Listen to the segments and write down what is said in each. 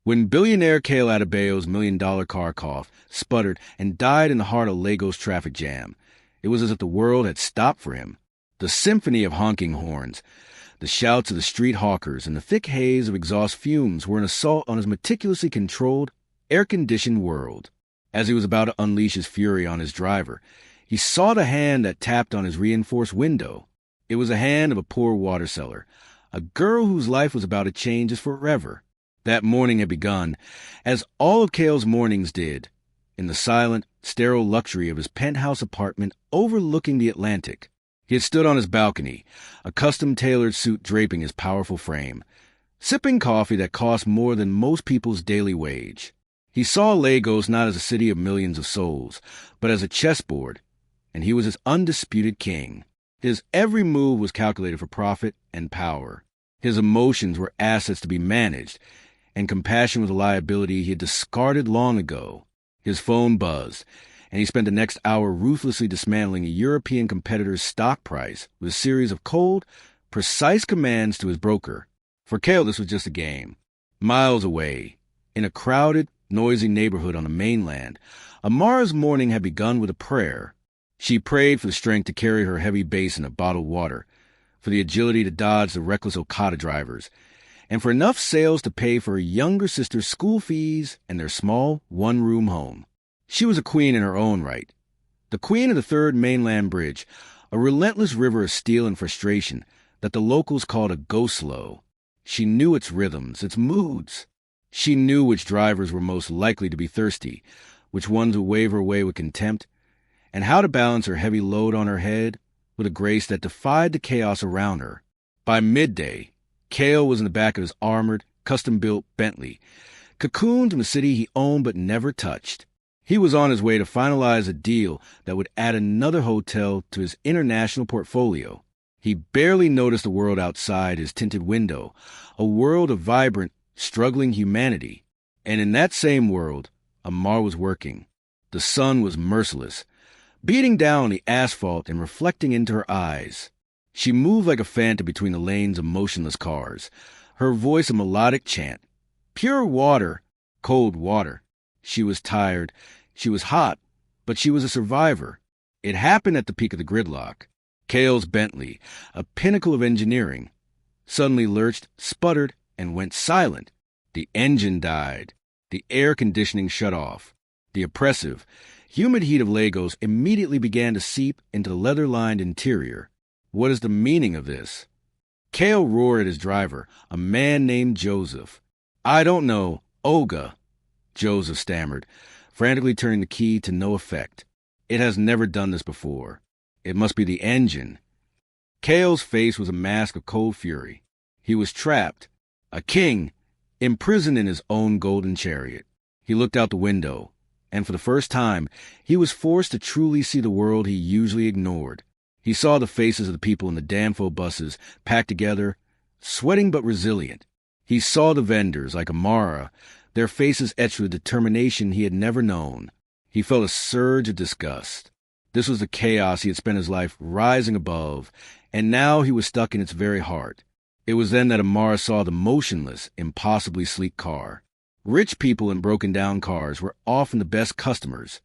When billionaire Kael Adebayo's million-dollar car coughed, sputtered, and died in the heart of Lagos traffic jam, it was as if the world had stopped for him. The symphony of honking horns, the shouts of the street hawkers, and the thick haze of exhaust fumes were an assault on his meticulously controlled, air-conditioned world. As he was about to unleash his fury on his driver, he saw the hand that tapped on his reinforced window. It was a hand of a poor water seller, a girl whose life was about to change forever. That morning had begun, as all of Kael's mornings did, in the silent, sterile luxury of his penthouse apartment overlooking the Atlantic. He had stood on his balcony, a custom-tailored suit draping his powerful frame, sipping coffee that cost more than most people's daily wage. He saw Lagos not as a city of millions of souls, but as a chessboard, and he was its undisputed king. His every move was calculated for profit and power. His emotions were assets to be managed, and compassion was a liability he had discarded long ago. His phone buzzed, and he spent the next hour ruthlessly dismantling a European competitor's stock price with a series of cold, precise commands to his broker. For Kael, this was just a game. Miles away, in a crowded, noisy neighborhood on the mainland, Amara's morning had begun with a prayer. She prayed for the strength to carry her heavy basin of bottled water, for the agility to dodge the reckless Okada drivers, and for enough sales to pay for her younger sister's school fees and their small, one-room home. She was a queen in her own right. The queen of the Third Mainland Bridge, a relentless river of steel and frustration that the locals called a go-slow. She knew its rhythms, its moods. She knew which drivers were most likely to be thirsty, which ones would wave her away with contempt, and how to balance her heavy load on her head with a grace that defied the chaos around her. By midday, Kael was in the back of his armored, custom-built Bentley, cocooned in a city he owned but never touched. He was on his way to finalize a deal that would add another hotel to his international portfolio. He barely noticed the world outside his tinted window, a world of vibrant, struggling humanity. And in that same world, Amara was working. The sun was merciless, beating down on the asphalt and reflecting into her eyes. She moved like a phantom between the lanes of motionless cars, her voice a melodic chant. Pure water, cold water. She was tired, she was hot, but she was a survivor. It happened at the peak of the gridlock. Kael's Bentley, a pinnacle of engineering, suddenly lurched, sputtered, and went silent. The engine died. The air conditioning shut off. The oppressive, humid heat of Lagos immediately began to seep into the leather-lined interior. What is the meaning of this? Kael roared at his driver, a man named Joseph. I don't know, Olga, Joseph stammered, frantically turning the key to no effect. It has never done this before. It must be the engine. Kael's face was a mask of cold fury. He was trapped, a king, imprisoned in his own golden chariot. He looked out the window, and for the first time, he was forced to truly see the world he usually ignored. He saw the faces of the people in the Danfo buses, packed together, sweating but resilient. He saw the vendors, like Amara, their faces etched with determination he had never known. He felt a surge of disgust. This was the chaos he had spent his life rising above, and now he was stuck in its very heart. It was then that Amara saw the motionless, impossibly sleek car. Rich people in broken-down cars were often the best customers.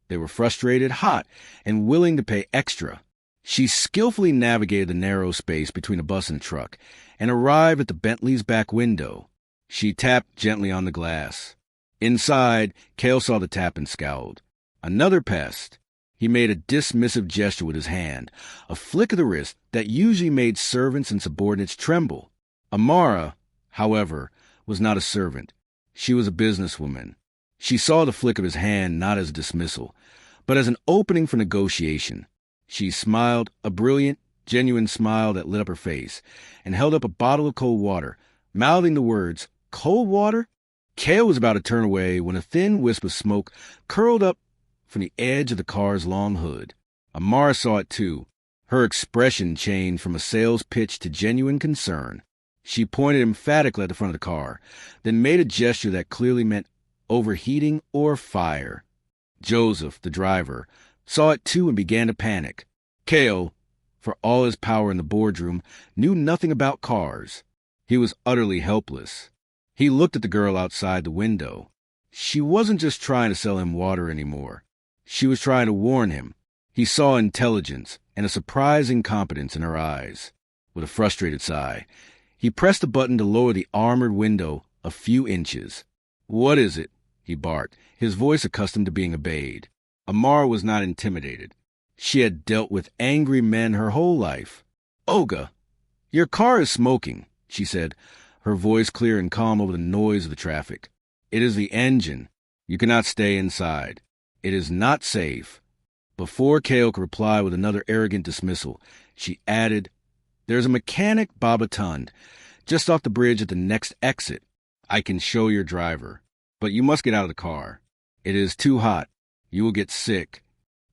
They were frustrated, hot, and willing to pay extra. She skillfully navigated the narrow space between a bus and a truck, and arrived at the Bentley's back window. She tapped gently on the glass. Inside, Kael saw the tap and scowled. Another pest. He made a dismissive gesture with his hand, a flick of the wrist that usually made servants and subordinates tremble. Amara, however, was not a servant. She was a businesswoman. She saw the flick of his hand not as a dismissal, but as an opening for negotiation. She smiled, a brilliant, genuine smile that lit up her face, and held up a bottle of cold water, mouthing the words, "Cold water?" Kael was about to turn away when a thin wisp of smoke curled up from the edge of the car's long hood. Amara saw it too. Her expression changed from a sales pitch to genuine concern. She pointed emphatically at the front of the car, then made a gesture that clearly meant overheating or fire. Joseph, the driver, saw it too and began to panic. Kael, for all his power in the boardroom, knew nothing about cars. He was utterly helpless. He looked at the girl outside the window. She wasn't just trying to sell him water anymore. She was trying to warn him. He saw intelligence and a surprising competence in her eyes. With a frustrated sigh, he pressed the button to lower the armored window a few inches. "What is it?" he barked, his voice accustomed to being obeyed. Amara was not intimidated. She had dealt with angry men her whole life. "Olga, your car is smoking," she said, her voice clear and calm over the noise of the traffic. "It is the engine. You cannot stay inside. It is not safe." Before Kael could reply with another arrogant dismissal, she added, "There's a mechanic Babatund just off the bridge at the next exit. I can show your driver. But you must get out of the car. It is too hot. You will get sick."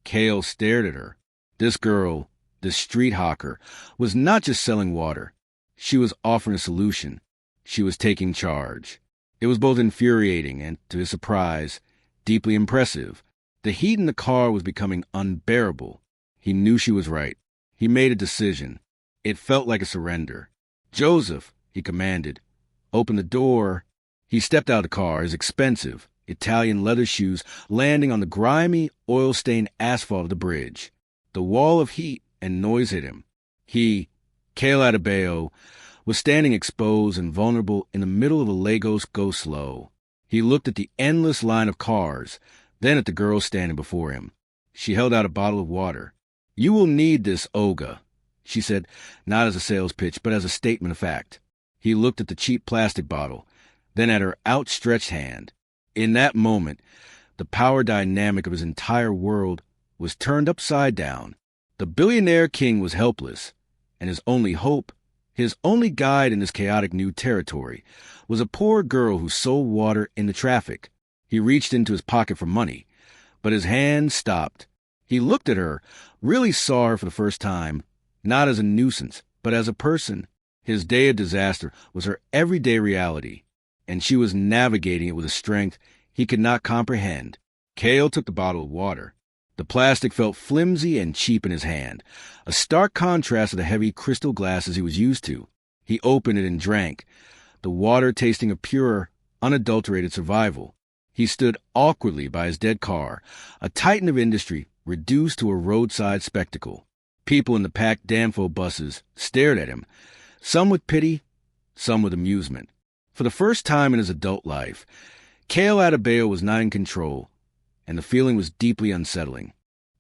Kael stared at her. This girl, this street hawker, was not just selling water. She was offering a solution. She was taking charge. It was both infuriating and, to his surprise, deeply impressive. The heat in the car was becoming unbearable. He knew she was right. He made a decision. It felt like a surrender. "Joseph," he commanded, "open the door." He stepped out of the car, his expensive Italian leather shoes landing on the grimy, oil-stained asphalt of the bridge. The wall of heat and noise hit him. He, Kael Adebayo, was standing exposed and vulnerable in the middle of a Lagos go-slow. He looked at the endless line of cars, then at the girl standing before him. She held out a bottle of water. "You will need this, Olga," she said, not as a sales pitch, but as a statement of fact. He looked at the cheap plastic bottle, then at her outstretched hand. In that moment, the power dynamic of his entire world was turned upside down. The billionaire king was helpless, and his only hope, his only guide in this chaotic new territory, was a poor girl who sold water in the traffic. He reached into his pocket for money, but his hand stopped. He looked at her, really saw her for the first time, not as a nuisance, but as a person. His day of disaster was her everyday reality, and she was navigating it with a strength he could not comprehend. Kael took the bottle of water. The plastic felt flimsy and cheap in his hand, a stark contrast to the heavy crystal glasses he was used to. He opened it and drank, the water tasting of pure, unadulterated survival. He stood awkwardly by his dead car, a titan of industry reduced to a roadside spectacle. People in the packed Danfo buses stared at him, some with pity, some with amusement. For the first time in his adult life, Kael Adebayo was not in control, and the feeling was deeply unsettling.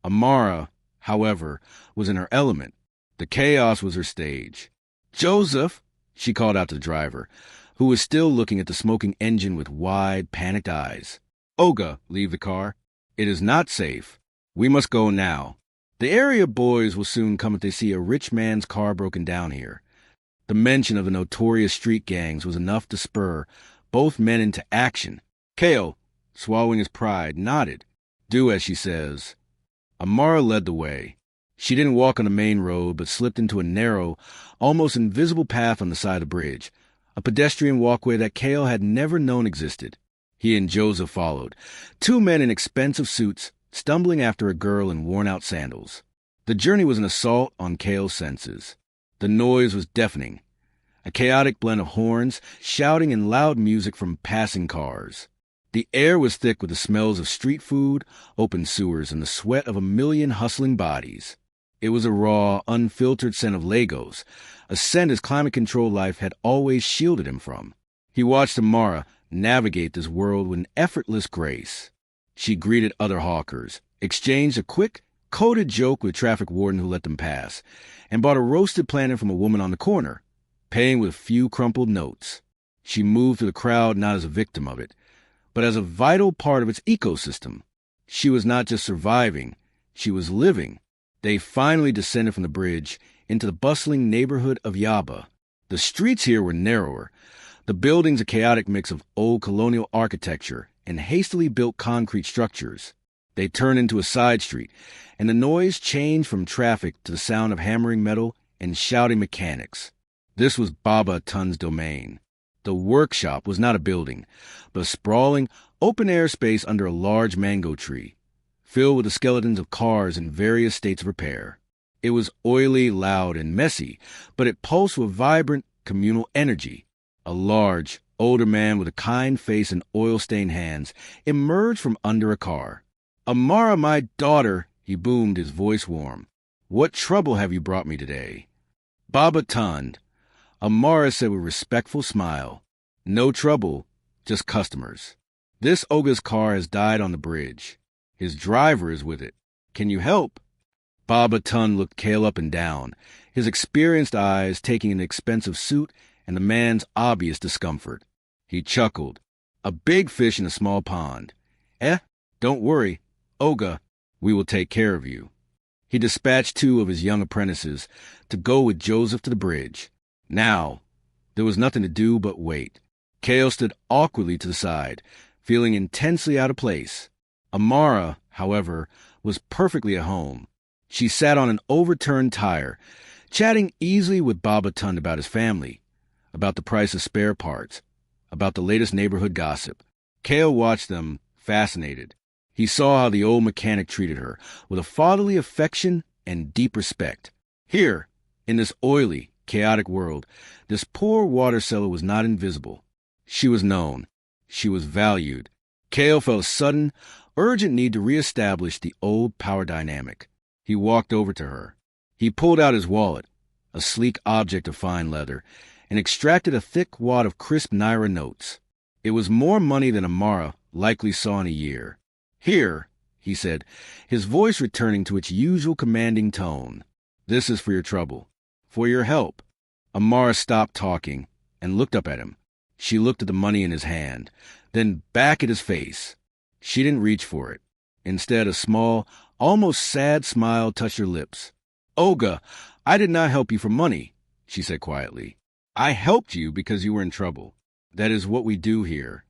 Amara, however, was in her element. The chaos was her stage. "Joseph," she called out to the driver, who was still looking at the smoking engine with wide, panicked eyes. "Olga, leave the car. It is not safe. We must go now. The area boys will soon come if they see a rich man's car broken down here." The mention of the notorious street gangs was enough to spur both men into action. Kael, swallowing his pride, nodded. "Do as she says." Amara led the way. She didn't walk on the main road, but slipped into a narrow, almost invisible path on the side of the bridge, a pedestrian walkway that Kael had never known existed. He and Joseph followed, two men in expensive suits, stumbling after a girl in worn-out sandals. The journey was an assault on Kael's senses. The noise was deafening, a chaotic blend of horns, shouting, and loud music from passing cars. The air was thick with the smells of street food, open sewers, and the sweat of a million hustling bodies. It was a raw, unfiltered scent of Lagos, a scent his climate-controlled life had always shielded him from. He watched Amara navigate this world with an effortless grace. She greeted other hawkers, exchanged a quick, coded joke with a traffic warden who let them pass, and bought a roasted plantain from a woman on the corner, paying with a few crumpled notes. She moved through the crowd not as a victim of it, but as a vital part of its ecosystem. She was not just surviving, she was living. They finally descended from the bridge into the bustling neighborhood of Yaba. The streets here were narrower, the buildings a chaotic mix of old colonial architecture and hastily built concrete structures. They turned into a side street, and the noise changed from traffic to the sound of hammering metal and shouting mechanics. This was Baba Tun's domain. The workshop was not a building, but a sprawling, open-air space under a large mango tree, filled with the skeletons of cars in various states of repair. It was oily, loud, and messy, but it pulsed with vibrant, communal energy. A large, older man with a kind face and oil-stained hands, emerged from under a car. "Amara, my daughter," he boomed, his voice warm. "What trouble have you brought me today?" Baba turned. Amara said with a respectful smile, "No trouble, just customers. This Oga's car has died on the bridge. His driver is with it. Can you help?" Baba Tun looked Kael up and down, his experienced eyes taking an expensive suit and the man's obvious discomfort. He chuckled. "A big fish in a small pond. Don't worry, Oga, we will take care of you." He dispatched 2 of his young apprentices to go with Joseph to the bridge. Now, there was nothing to do but wait. Kael stood awkwardly to the side, feeling intensely out of place. Amara, however, was perfectly at home. She sat on an overturned tire, chatting easily with Baba Tun about his family, about the price of spare parts, about the latest neighborhood gossip. Kael watched them, fascinated. He saw how the old mechanic treated her, with a fatherly affection and deep respect. Here, in this oily, chaotic world, this poor water seller was not invisible. She was known. She was valued. Kael felt a sudden, urgent need to reestablish the old power dynamic. He walked over to her. He pulled out his wallet, a sleek object of fine leather, and extracted a thick wad of crisp Naira notes. It was more money than Amara likely saw in a year. "Here," he said, his voice returning to its usual commanding tone. "This is for your trouble, for your help." Amara stopped talking and looked up at him. She looked at the money in his hand, then back at his face. She didn't reach for it. Instead, a small, almost sad smile touched her lips. "Oga, I did not help you for money," she said quietly. "I helped you because you were in trouble. That is what we do here."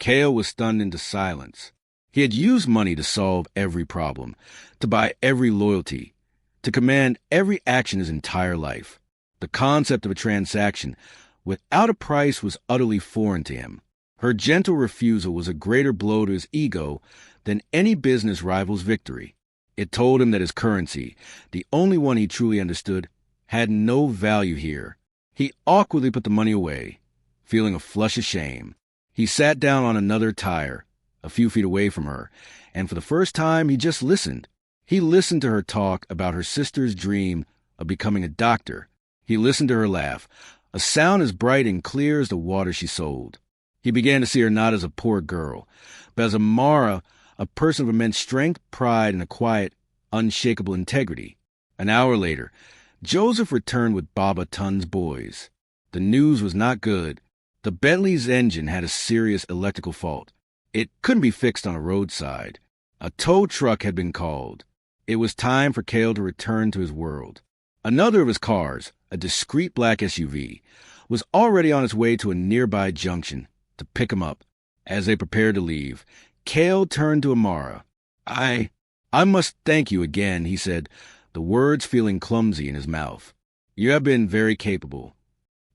Kael was stunned into silence. He had used money to solve every problem, to buy every loyalty, to command every action his entire life. The concept of a transaction without a price was utterly foreign to him. Her gentle refusal was a greater blow to his ego than any business rival's victory. It told him that his currency, the only one he truly understood, had no value here. He awkwardly put the money away, feeling a flush of shame. He sat down on another tire, a few feet away from her, and for the first time he just listened. He listened to her talk about her sister's dream of becoming a doctor. He listened to her laugh, a sound as bright and clear as the water she sold. He began to see her not as a poor girl, but as Amara, a person of immense strength, pride, and a quiet, unshakable integrity. An hour later, Joseph returned with Baba Tun's boys. The news was not good. The Bentley's engine had a serious electrical fault. It couldn't be fixed on a roadside. A tow truck had been called. It was time for Kael to return to his world. Another of his cars, a discreet black SUV, was already on its way to a nearby junction to pick him up. As they prepared to leave, Kael turned to Amara. I must thank you again," he said, the words feeling clumsy in his mouth. "You have been very capable."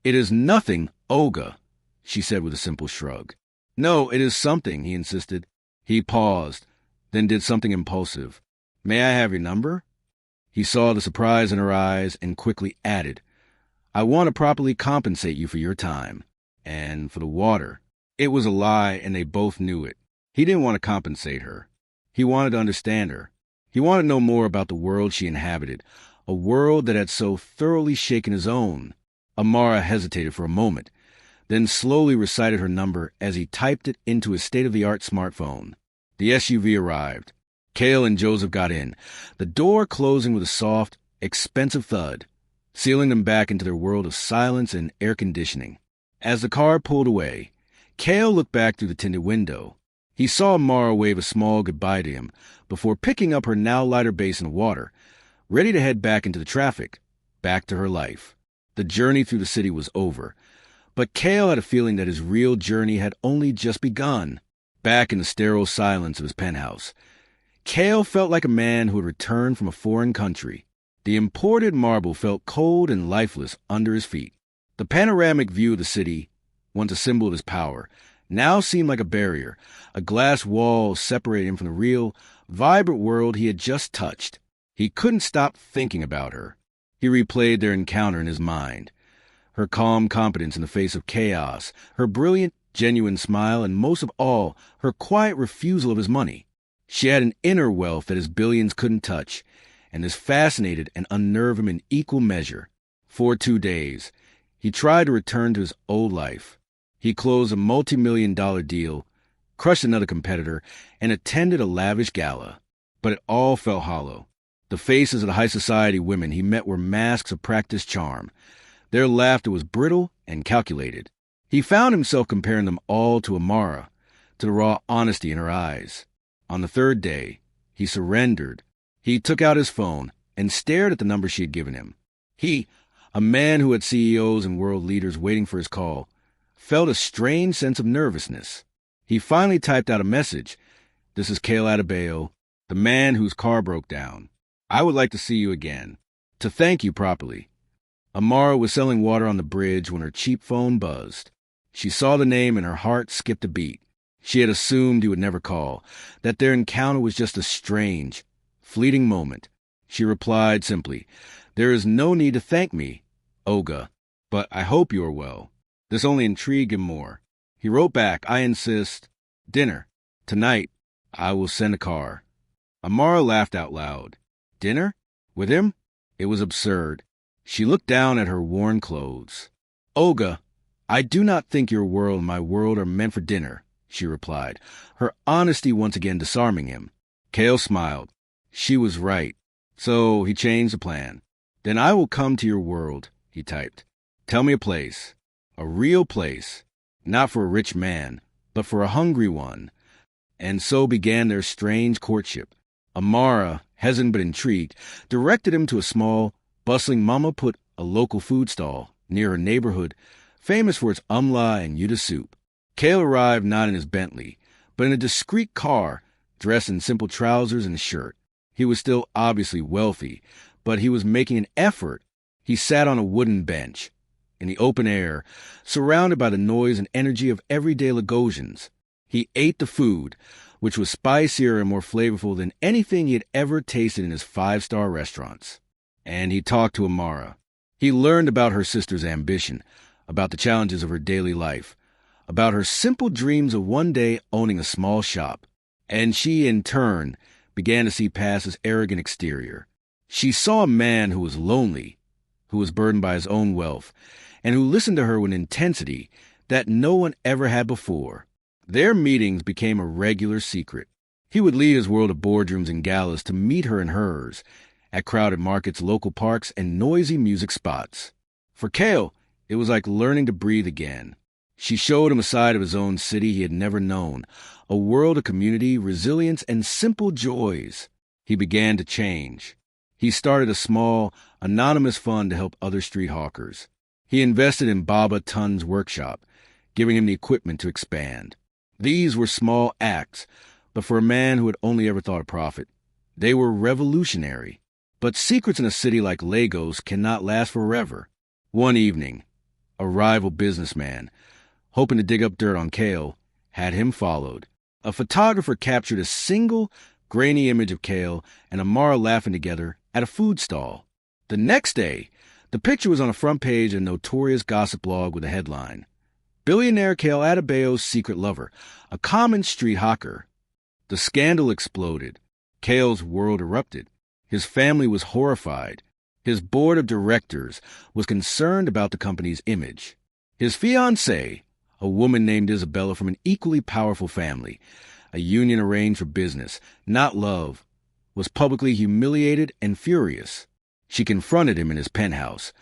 "It is nothing, Oga," she said with a simple shrug. "No, it is something," he insisted. He paused, then did something impulsive. "May I have your number?" He saw the surprise in her eyes and quickly added, "I want to properly compensate you for your time. And for the water." It was a lie, and they both knew it. He didn't want to compensate her. He wanted to understand her. He wanted to know more about the world she inhabited, a world that had so thoroughly shaken his own. Amara hesitated for a moment, then slowly recited her number as he typed it into his state-of-the-art smartphone. The SUV arrived. Kael and Joseph got in, the door closing with a soft, expensive thud, sealing them back into their world of silence and air conditioning. As the car pulled away, Kael looked back through the tinted window. He saw Amara wave a small goodbye to him before picking up her now lighter basin of water, ready to head back into the traffic, back to her life. The journey through the city was over, but Kael had a feeling that his real journey had only just begun. Back in the sterile silence of his penthouse, Kael felt like a man who had returned from a foreign country. The imported marble felt cold and lifeless under his feet. The panoramic view of the city, once a symbol of his power, now seemed like a barrier, a glass wall separating him from the real, vibrant world he had just touched. He couldn't stop thinking about her. He replayed their encounter in his mind. Her calm competence in the face of chaos, her brilliant, genuine smile, and most of all, her quiet refusal of his money. She had an inner wealth that his billions couldn't touch, and this fascinated and unnerved him in equal measure. For 2 days, he tried to return to his old life. He closed a multi-million-dollar deal, crushed another competitor, and attended a lavish gala. But it all felt hollow. The faces of the high society women he met were masks of practiced charm. Their laughter was brittle and calculated. He found himself comparing them all to Amara, to the raw honesty in her eyes. On the 3rd day, he surrendered. He took out his phone and stared at the number she had given him. He, a man who had CEOs and world leaders waiting for his call, felt a strange sense of nervousness. He finally typed out a message. "This is Kael Adebayo, the man whose car broke down. I would like to see you again, to thank you properly." Amara was selling water on the bridge when her cheap phone buzzed. She saw the name and her heart skipped a beat. She had assumed he would never call, that their encounter was just a strange, fleeting moment. She replied simply, "There is no need to thank me, Olga, but I hope you are well." This only intrigued him more. He wrote back, "I insist. Dinner. Tonight, I will send a car." Amara laughed out loud. Dinner? With him? It was absurd. She looked down at her worn clothes. "Olga, I do not think your world and my world are meant for dinner," she replied, her honesty once again disarming him. Kael smiled. She was right. So he changed the plan. "Then I will come to your world," he typed. "Tell me a place. A real place. Not for a rich man, but for a hungry one." And so began their strange courtship. Amara, hesitant but intrigued, directed him to a small, bustling mama-put, a local food stall near her neighborhood, famous for its umla and yuta soup. Kael arrived not in his Bentley, but in a discreet car, dressed in simple trousers and a shirt. He was still obviously wealthy, but he was making an effort. He sat on a wooden bench, in the open air, surrounded by the noise and energy of everyday Lagosians. He ate the food, which was spicier and more flavorful than anything he had ever tasted in his 5-star restaurants. And he talked to Amara. He learned about her sister's ambition, about the challenges of her daily life, about her simple dreams of one day owning a small shop. And she, in turn, began to see past his arrogant exterior. She saw a man who was lonely, who was burdened by his own wealth, and who listened to her with intensity that no one ever had before. Their meetings became a regular secret. He would leave his world of boardrooms and galas to meet her in hers, at crowded markets, local parks, and noisy music spots. For Kael, it was like learning to breathe again. She showed him a side of his own city he had never known, a world of community, resilience, and simple joys. He began to change. He started a small, anonymous fund to help other street hawkers. He invested in Baba Tun's workshop, giving him the equipment to expand. These were small acts, but for a man who had only ever thought of profit, they were revolutionary. But secrets in a city like Lagos cannot last forever. One evening, a rival businessman, hoping to dig up dirt on Kael, had him followed. A photographer captured a single, grainy image of Kael and Amara laughing together at a food stall. The next day, the picture was on the front page of a notorious gossip blog with a headline, "Billionaire Kael Adebayo's secret lover, a common street hawker." The scandal exploded. Kael's world erupted. His family was horrified. His board of directors was concerned about the company's image. His fiancée, a woman named Isabella from an equally powerful family, a union arranged for business, not love, was publicly humiliated and furious. She confronted him in his penthouse,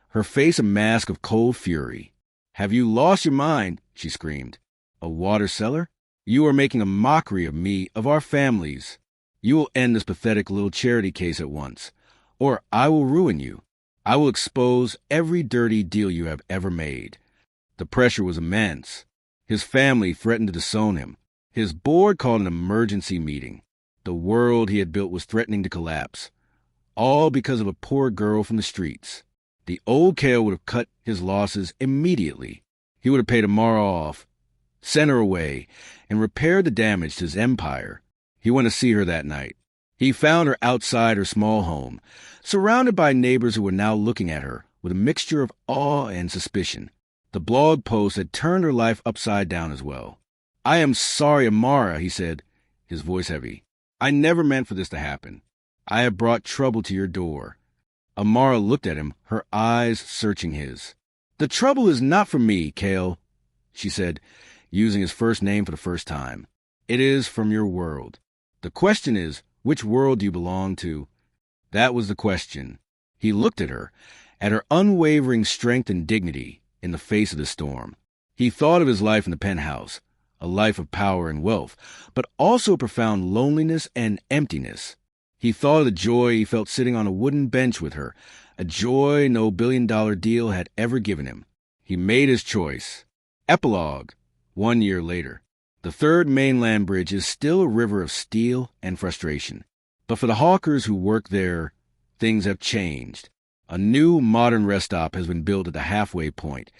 her face a mask of cold fury. "Have you lost your mind?" she screamed. "A water seller? You are making a mockery of me, of our families. You will end this pathetic little charity case at once, or I will ruin you. I will expose every dirty deal you have ever made." The pressure was immense. His family threatened to disown him. His board called an emergency meeting. The world he had built was threatening to collapse, all because of a poor girl from the streets. The old Kael would have cut his losses immediately. He would have paid Amara off, sent her away, and repaired the damage to his empire. He went to see her that night. He found her outside her small home, surrounded by neighbors who were now looking at her, with a mixture of awe and suspicion. The blog post had turned her life upside down as well. "I am sorry, Amara," he said, his voice heavy. "I never meant for this to happen. I have brought trouble to your door." Amara looked at him, her eyes searching his. "The trouble is not from me, Kael," she said, using his first name for the first time. "It is from your world. The question is, which world do you belong to?" That was the question. He looked at her unwavering strength and dignity in the face of the storm. He thought of his life in the penthouse, a life of power and wealth, but also profound loneliness and emptiness. He thought of the joy he felt sitting on a wooden bench with her, a joy no billion-dollar deal had ever given him. He made his choice. Epilogue. 1 year later. The third mainland bridge is still a river of steel and frustration. But for the hawkers who work there, things have changed. A new modern rest stop has been built at the halfway point,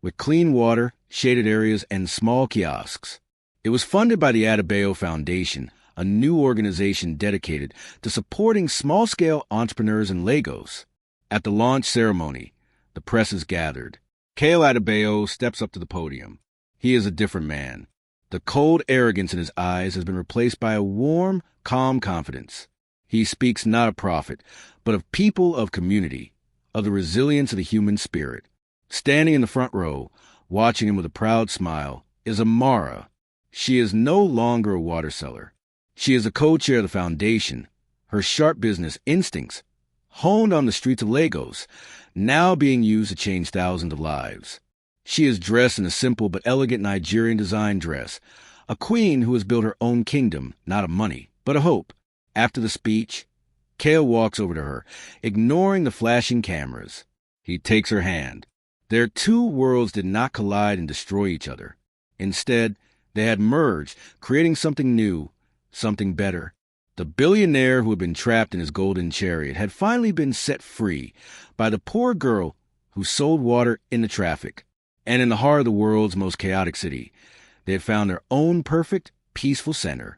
with clean water, shaded areas, and small kiosks. It was funded by the Adebayo Foundation, a new organization dedicated to supporting small-scale entrepreneurs in Lagos. At the launch ceremony, the press is gathered. Kael Adebayo steps up to the podium. He is a different man. The cold arrogance in his eyes has been replaced by a warm, calm confidence. He speaks not of profit, but of people, of community, of the resilience of the human spirit. Standing in the front row, watching him with a proud smile, is Amara. She is no longer a water seller. She is a co-chair of the foundation. Her sharp business instincts, honed on the streets of Lagos, now being used to change thousands of lives. She is dressed in a simple but elegant Nigerian design dress, a queen who has built her own kingdom, not of money, but of hope. After the speech, Kael walks over to her, ignoring the flashing cameras. He takes her hand. Their two worlds did not collide and destroy each other. Instead, they had merged, creating something new, something better. The billionaire who had been trapped in his golden chariot had finally been set free by the poor girl who sold water in the traffic. And in the heart of the world's most chaotic city, they had found their own perfect, peaceful center.